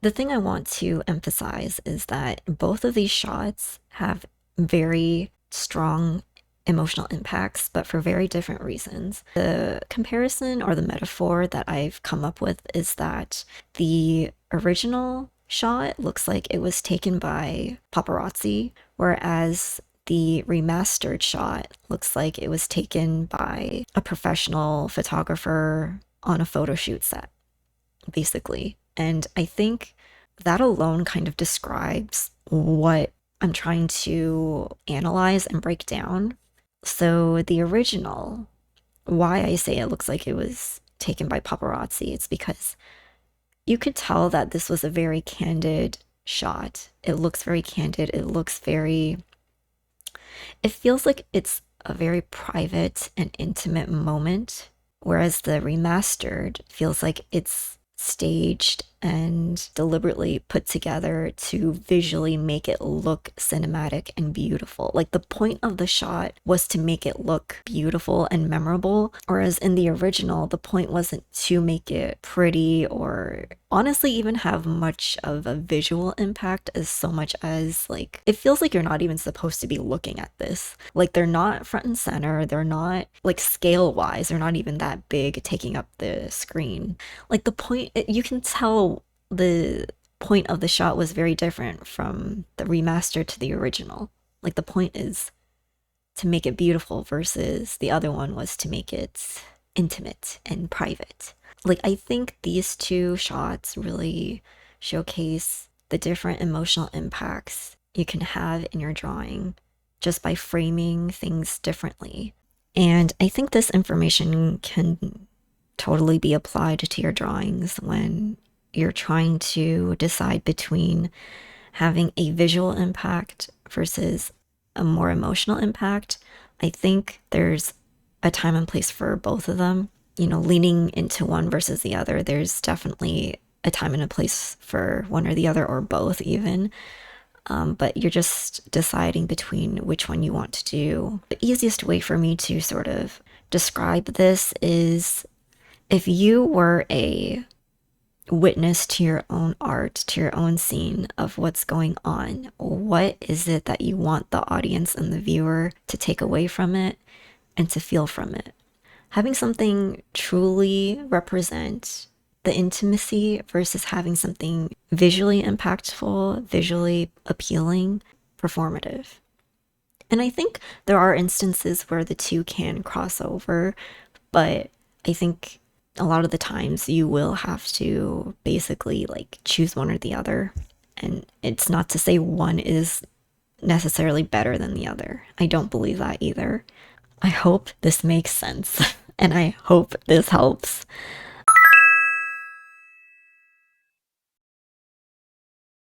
The thing I want to emphasize is that both of these shots have very strong emotional impacts, but for very different reasons. The comparison or the metaphor that I've come up with is that the original shot looks like it was taken by paparazzi, whereas the remastered shot looks like it was taken by a professional photographer on a photo shoot set, basically. And I think that alone kind of describes what I'm trying to analyze and break down. So, the original, why I say it looks like it was taken by paparazzi, it's because you could tell that this was a very candid shot. It looks very candid. It feels like it's a very private and intimate moment, whereas the remastered feels like it's staged and deliberately put together to visually make it look cinematic and beautiful. Like the point of the shot was to make it look beautiful and memorable, whereas in the original, the point wasn't to make it pretty or honestly even have much of a visual impact as so much as like it feels like you're not even supposed to be looking at this. Like they're not front and center, they're not like scale wise, they're not even that big taking up the screen. Like the point, you can tell the point of the shot was very different from the remaster to the original. Like the point is to make it beautiful versus the other one was to make it intimate and private. Like I think these two shots really showcase the different emotional impacts you can have in your drawing just by framing things differently. And I think this information can totally be applied to your drawings when you're trying to decide between having a visual impact versus a more emotional impact. I think there's a time and place for both of them. You know, leaning into one versus the other, there's definitely a time and a place for one or the other, or both, even. But you're just deciding between which one you want to do. The easiest way for me to sort of describe this is if you were a witness to your own art, to your own scene of what's going on, what is it that you want the audience and the viewer to take away from it and to feel from it? Having something truly represent the intimacy versus having something visually impactful, visually appealing, performative. And I think there are instances where the two can cross over, but I think a lot of the times you will have to basically like choose one or the other. And it's not to say one is necessarily better than the other. I don't believe that either. I hope this makes sense and I hope this helps.